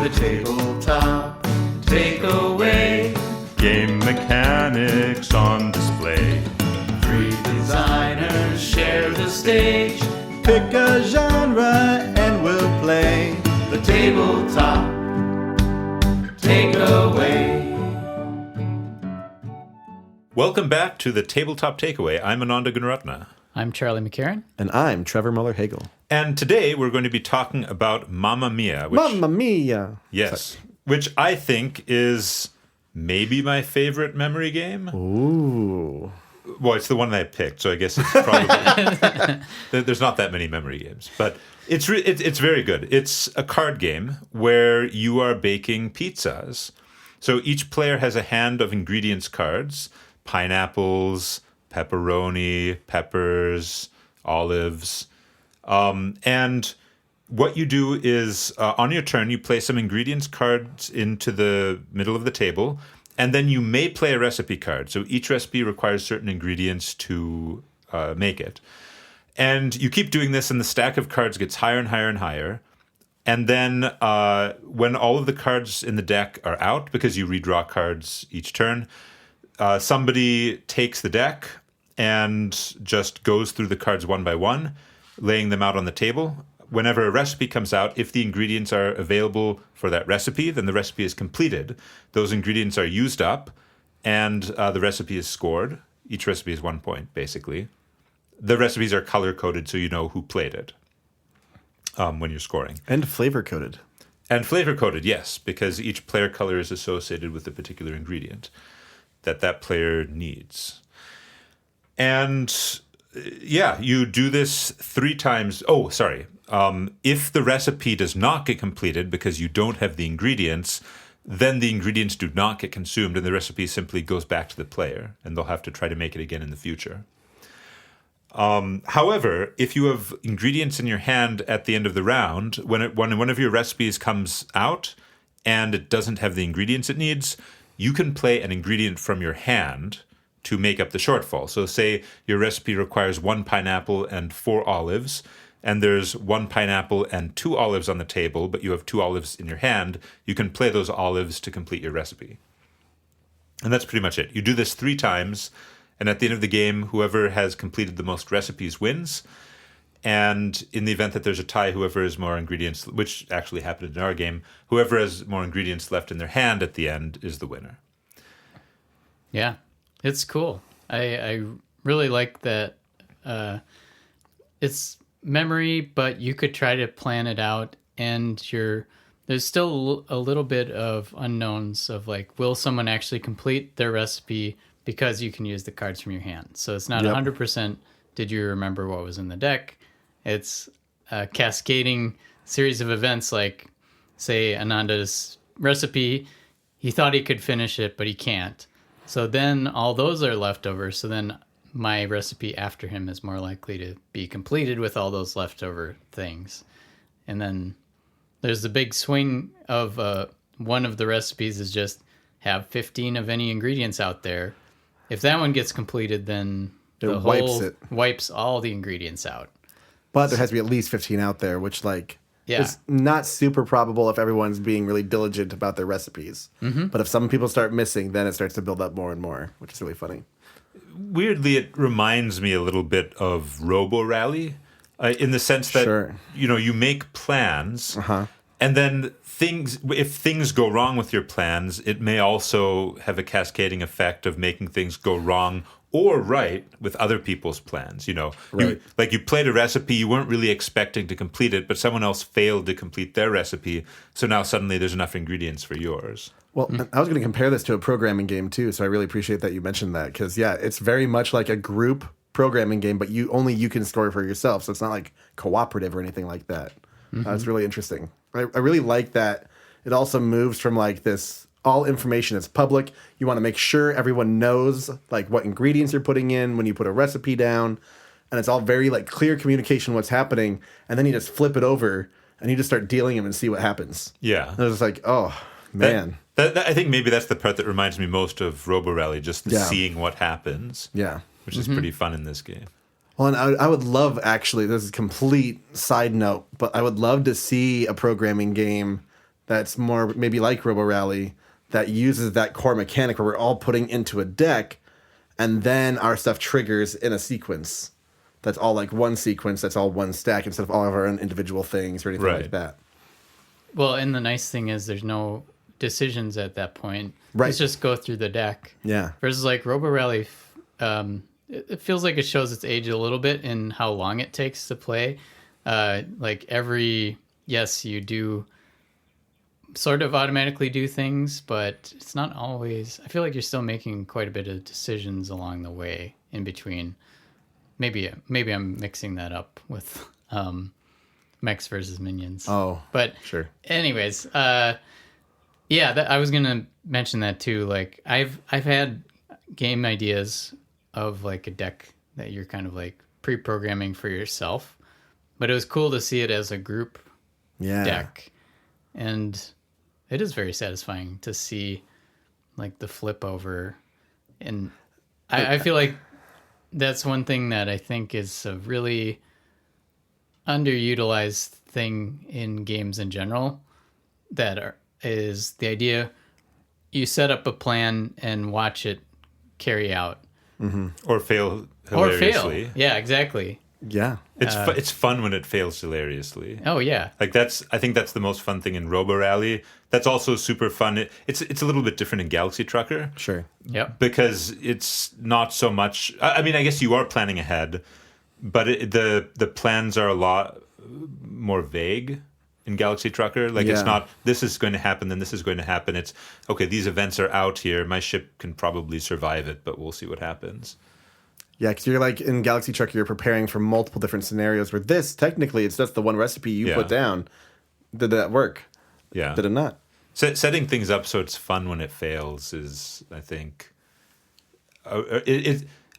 The tabletop takeaway. Game mechanics on display. Three designers share the stage. Pick a genre and we'll play. The tabletop takeaway. Welcome back to the Tabletop Takeaway. I'm Ananda Gunaratna. I'm Charlie McCarran. And I'm Trevor Muller-Hagel. And today we're going to be talking about Mamma Mia. Mamma Mia! Yes. Which I think is maybe my favorite memory game. Ooh. Well, it's the one that I picked, so I guess it's probably... There's not that many memory games. But it's very good. It's a card game where you are baking pizzas. So each player has a hand of ingredients cards. Pineapples, pepperoni, peppers, olives. And what you do is, on your turn, you place some ingredients cards into the middle of the table, and then you may play a recipe card. So each recipe requires certain ingredients to make it. And you keep doing this, and the stack of cards gets higher and higher and higher. And then when all of the cards in the deck are out, because you redraw cards each turn, somebody takes the deck and just goes through the cards one by one, laying them out on the table. Whenever a recipe comes out, if the ingredients are available for that recipe, then the recipe is completed. Those ingredients are used up, and the recipe is scored. Each recipe is 1 point, basically. The recipes are color-coded so you know who played it when you're scoring. And flavor-coded. And flavor-coded, yes, because each player color is associated with a particular ingredient that player needs. And yeah, you do this 3 times. Oh, sorry. If the recipe does not get completed because you don't have the ingredients, then the ingredients do not get consumed and the recipe simply goes back to the player and they'll have to try to make it again in the future. However, if you have ingredients in your hand at the end of the round, when one of your recipes comes out and it doesn't have the ingredients it needs, you can play an ingredient from your hand to make up the shortfall. So say your recipe requires 1 pineapple and 4 olives, and there's 1 pineapple and 2 olives on the table, but you have 2 olives in your hand, you can play those olives to complete your recipe. And that's pretty much it. You do this 3 times, and at the end of the game, whoever has completed the most recipes wins. And in the event that there's a tie, whoever has more ingredients, which actually happened in our game, whoever has more ingredients left in their hand at the end is the winner. Yeah, it's cool. I really like that. It's memory, but you could try to plan it out, and there's still a little bit of unknowns of like, will someone actually complete their recipe because you can use the cards from your hand. So it's not 100% did you remember what was in the deck. It's a cascading series of events, like, say, Ananda's recipe. He thought he could finish it, but he can't. So then all those are left over. So then my recipe after him is more likely to be completed with all those leftover things. And then there's the big swing of one of the recipes is just have 15 of any ingredients out there. If that one gets completed, then wipes all the ingredients out. But there has to be at least 15 out there, which, like, is not super probable if everyone's being really diligent about their recipes. Mm-hmm. But if some people start missing, then it starts to build up more and more, which is really funny. Weirdly, it reminds me a little bit of Robo Rally, in the sense that, you make plans, and then if things go wrong with your plans, it may also have a cascading effect of making things go wrong or right with other people's plans. Right. You played a recipe, you weren't really expecting to complete it, but someone else failed to complete their recipe, so now suddenly there's enough ingredients for yours. Well, I was going to compare this to a programming game too, so I really appreciate that you mentioned that, because it's very much like a group programming game, but you can score for yourself, so it's not like cooperative or anything like that. It's really interesting. I really like that. It also moves from like this, all information is public. You want to make sure everyone knows like what ingredients you're putting in when you put a recipe down, and it's all very like clear communication what's happening, and then you just flip it over and you just start dealing them and see what happens. Yeah. And it's like, oh man. That I think maybe that's the part that reminds me most of Robo Rally, just seeing what happens. Yeah. Which is pretty fun in this game. Well, and I would love, actually, this is a complete side note, but I would love to see a programming game that's more maybe like Robo Rally that uses that core mechanic where we're all putting into a deck, and then our stuff triggers in a sequence. That's all like one sequence. That's all one stack instead of all of our own individual things or anything Right. like that. Well, and the nice thing is there's no decisions at that point. Right. It's just go through the deck. Yeah. Versus like Robo Rally, it feels like it shows its age a little bit in how long it takes to play. Like yes, you do sort of automatically do things, but it's not always. I feel like you're still making quite a bit of decisions along the way in between. Maybe I'm mixing that up with mechs versus minions. Oh, but sure. Anyways, I was gonna mention that too. Like I've had game ideas of like a deck that you're kind of like pre-programming for yourself, but it was cool to see it as a group deck, and it is very satisfying to see like the flip over, and I feel like that's one thing that I think is a really underutilized thing in games in general. Is the idea you set up a plan and watch it carry out, Or fail or hilariously. fail. Yeah, exactly. Yeah. It's fun when it fails hilariously. Oh yeah, Like I think that's the most fun thing in Robo Rally. That's also super fun. It's a little bit different in Galaxy Trucker. Sure. yep. Because it's not so much. I mean, I guess you are planning ahead, but the plans are a lot more vague in Galaxy Trucker. Like it's Yeah. not this is going to happen, then this is going to happen. It's okay. These events are out here. My ship can probably survive it, but we'll see what happens. Yeah, because you're like in Galaxy Trucker, you're preparing for multiple different scenarios where this, technically, it's just the one recipe you put down. Did that work? Yeah. Did it not? Setting things up so it's fun when it fails is, I think,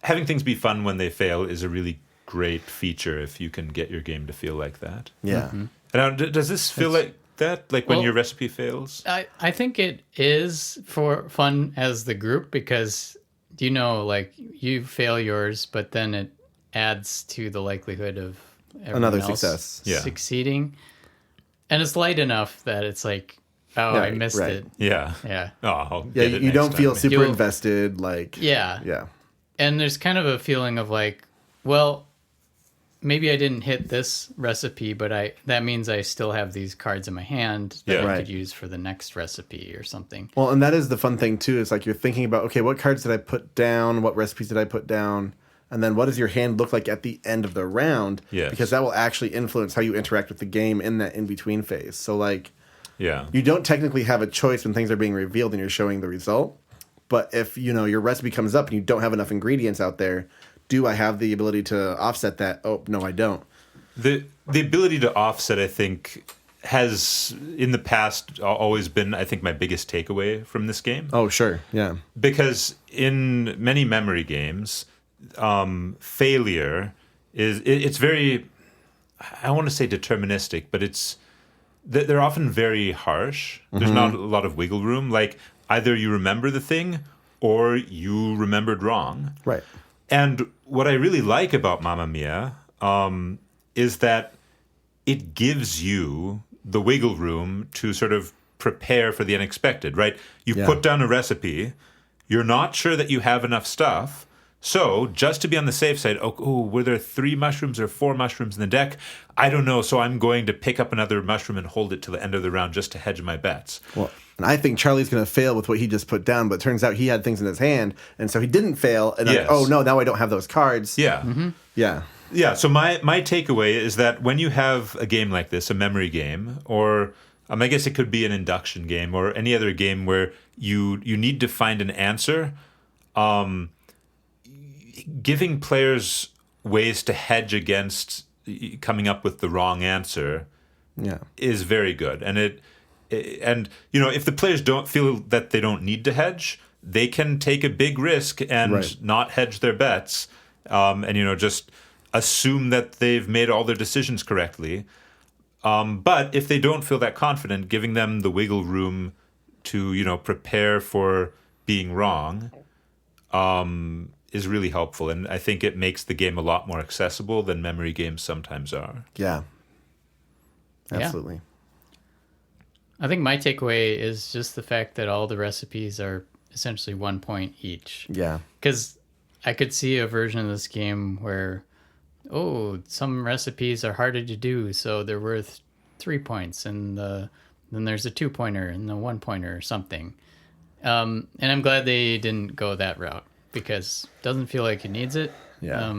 having things be fun when they fail is a really great feature if you can get your game to feel like that. Yeah. Now, does this feel like that? Like when Well, your recipe fails? I think it is for fun as the group because like you fail yours, but then it adds to the likelihood of everyone Another else success. Yeah. succeeding, and it's light enough that it's like, oh, I missed right. it. Yeah. Yeah. Oh, I'll Yeah, get it you next don't time. feel super You'll- invested. Like, Yeah. yeah. And there's kind of a feeling of like, well, maybe I didn't hit this recipe, but that means I still have these cards in my hand that Yeah. I Right. could use for the next recipe or something. Well, and that is the fun thing, too. Is like you're thinking about, okay, what cards did I put down? What recipes did I put down? And then what does your hand look like at the end of the round? Yes. Because that will actually influence how you interact with the game in that in-between phase. So, like, Yeah. you don't technically have a choice when things are being revealed and you're showing the result. But if, your recipe comes up and you don't have enough ingredients out there, do I have the ability to offset that? Oh, no, I don't. The ability to offset, I think, has in the past always been, I think, my biggest takeaway from this game. Oh, sure. Yeah. Because in many memory games, failure it's very, I want to say deterministic, but they're often very harsh. There's not a lot of wiggle room. Like either you remember the thing or you remembered wrong. Right. And what I really like about Mamma Mia is that it gives you the wiggle room to sort of prepare for the unexpected, right? You Yeah. put down a recipe, you're not sure that you have enough stuff, so just to be on the safe side, were there 3 mushrooms or 4 mushrooms in the deck? I don't know, so I'm going to pick up another mushroom and hold it till the end of the round just to hedge my bets. Well, and I think Charlie's going to fail with what he just put down, but it turns out he had things in his hand, and so he didn't fail. And Yes. oh no, now I don't have those cards. Yeah. Yeah. Yeah, so my takeaway is that when you have a game like this, a memory game, or I guess it could be an induction game or any other game where you need to find an answer, giving players ways to hedge against coming up with the wrong answer Yeah. is very good. And if the players don't feel that they don't need to hedge, they can take a big risk and Right. not hedge their bets, and just assume that they've made all their decisions correctly. But if they don't feel that confident, giving them the wiggle room to prepare for being wrong is really helpful, and I think it makes the game a lot more accessible than memory games sometimes are. Yeah. Yeah. Absolutely. I think my takeaway is just the fact that all the recipes are essentially 1 point each. Yeah. Because I could see a version of this game where, some recipes are harder to do, so they're worth 3 points, and then there's a 2-pointer and a 1-pointer or something. And I'm glad they didn't go that route, because it doesn't feel like it needs it. Yeah.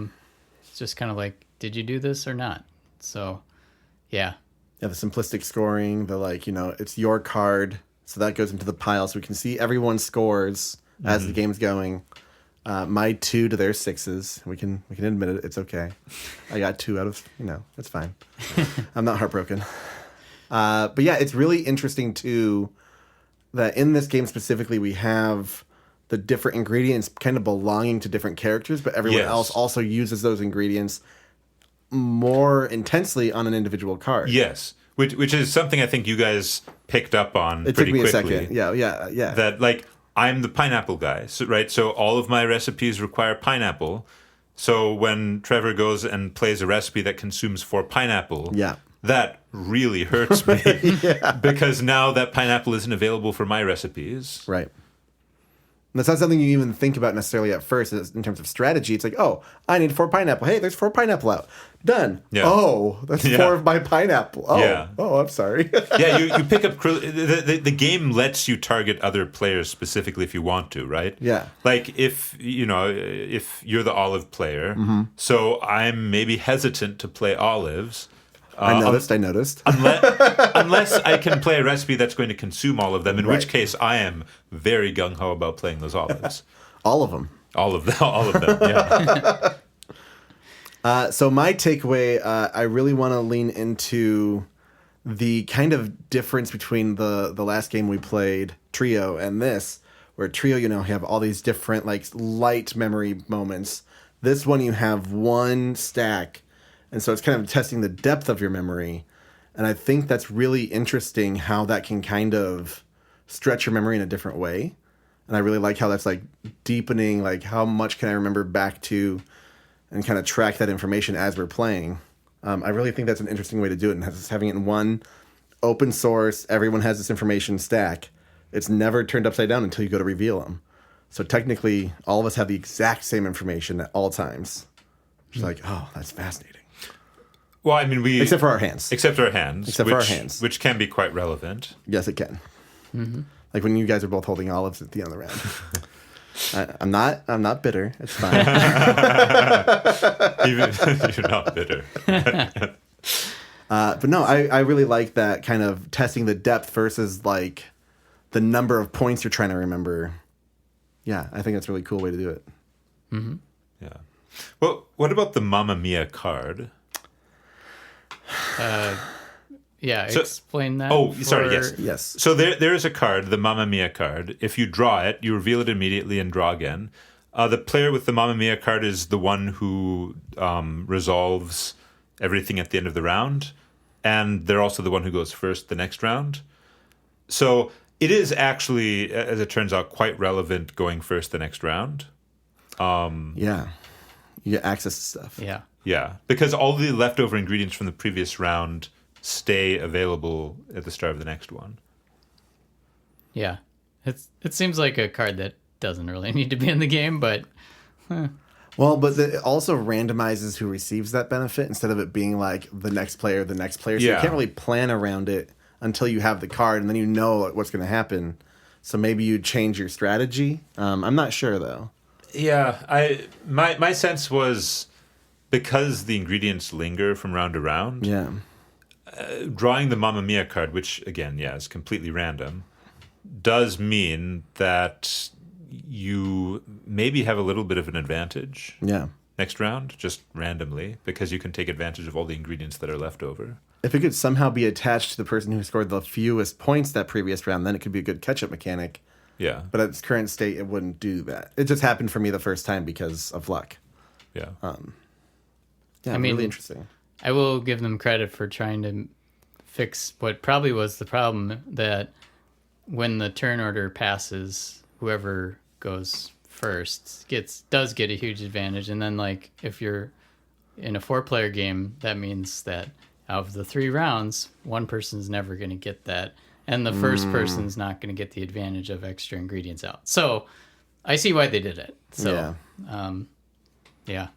It's just kind of like, did you do this or not? So, yeah. Yeah, the simplistic scoring, it's your card, so that goes into the pile, so we can see everyone's scores as the game's going. My 2 to their 6s. We can admit it. It's okay. I got 2 out of, it's fine. I'm not heartbroken. But yeah, it's really interesting too that in this game specifically we have the different ingredients kind of belonging to different characters, but everyone else also uses those ingredients more intensely on an individual card. Yes, which is something I think you guys picked up on It pretty took me quickly. a second. Yeah. That, like, I'm the pineapple guy, right? So all of my recipes require pineapple. So when Trevor goes and plays a recipe that consumes 4 pineapple, that really hurts me because now that pineapple isn't available for my recipes. Right. And that's not something you even think about necessarily at first in terms of strategy. It's like, I need 4 pineapple. Hey, there's 4 pineapple out. Done. Yeah. Oh, that's 4 of my pineapple. Oh, I'm sorry. Yeah, you pick up... The game lets you target other players specifically if you want to, right? Yeah. Like, if you're the olive player, so I'm maybe hesitant to play olives... I noticed. Unless I can play a recipe that's going to consume all of them, in which case I am very gung-ho about playing those olives. All of them. All of them, yeah. So my takeaway, I really want to lean into the kind of difference between the last game we played, Trio, and this, where Trio, you have all these different light memory moments. This one you have one stack. And so it's kind of testing the depth of your memory. And I think that's really interesting how that can kind of stretch your memory in a different way. And I really like how that's deepening, how much can I remember back to and kind of track that information as we're playing. I really think that's an interesting way to do it. And having it in one open source, everyone has this information stack. It's never turned upside down until you go to reveal them. So technically, all of us have the exact same information at all times. It's that's fascinating. Well, I mean, except for our hands. Which can be quite relevant. Yes, it can. Mm-hmm. Like when you guys are both holding olives at the end of the round. I'm not bitter. It's fine. Even you're not bitter. But no, I really like that kind of testing the depth versus the number of points you're trying to remember. Yeah, I think that's a really cool way to do it. Mm-hmm. Yeah. Well, what about the Mamma Mia card? Explain that. Oh, sorry, yes. So there is a card, the Mamma Mia card. If you draw it, you reveal it immediately and draw again. The player with the Mamma Mia card is the one who resolves everything at the end of the round, and they're also the one who goes first the next round. So it is actually, as it turns out, quite relevant going first the next round. Yeah. You get access to stuff. Yeah. Yeah, because all the leftover ingredients from the previous round stay available at the start of the next one. Yeah. It seems like a card that doesn't really need to be in the game, but... Well, but it also randomizes who receives that benefit instead of it being the next player. So you can't really plan around it until you have the card, and then you know what's going to happen. So maybe you change your strategy. I'm not sure, though. Yeah, my sense was... because the ingredients linger from round to round, drawing the Mamma Mia card, which, again, is completely random, does mean that you maybe have a little bit of an advantage next round, just randomly, because you can take advantage of all the ingredients that are left over. If it could somehow be attached to the person who scored the fewest points that previous round, then it could be a good catch-up mechanic. Yeah. But at its current state, it wouldn't do that. It just happened for me the first time because of luck. Yeah. Yeah, really interesting. I will give them credit for trying to fix what probably was the problem, that when the turn order passes, whoever goes first does get a huge advantage. And then if you're in a 4-player game, that means that out of the 3 rounds, one person's never going to get that. and the first person's not going to get the advantage of extra ingredients out. So I see why they did it. So yeah.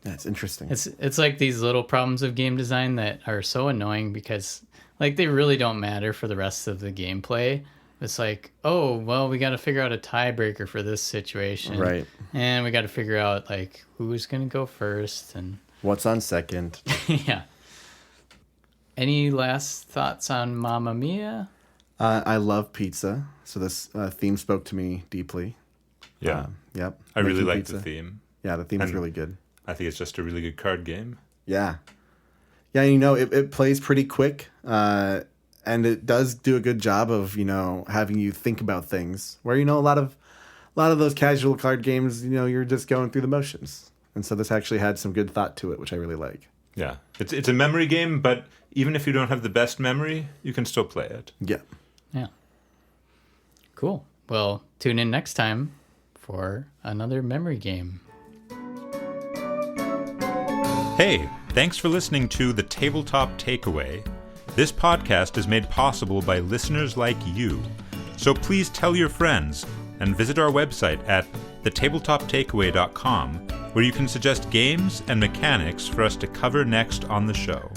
That's interesting. It's like these little problems of game design that are so annoying because like they really don't matter for the rest of the gameplay. It's like, oh, well, we got to figure out a tiebreaker for this situation. Right. And we got to figure out like who's going to go first and What's on second? yeah. Any last thoughts on Mamma Mia? I love pizza, so this theme spoke to me deeply. Yeah. Yep. I really Making like pizza. the theme. Yeah, the theme is And- really good. I think it's just a really good card game. Yeah. Yeah, it plays pretty quick, and it does do a good job of, having you think about things. Where, a lot of those casual card games, you're just going through the motions. And so this actually had some good thought to it, which I really like. Yeah. It's a memory game, but even if you don't have the best memory, you can still play it. Yeah. Yeah. Cool. Well, tune in next time for another memory game. Hey, thanks for listening to The Tabletop Takeaway. This podcast is made possible by listeners like you. So please tell your friends and visit our website at thetabletoptakeaway.com, where you can suggest games and mechanics for us to cover next on the show.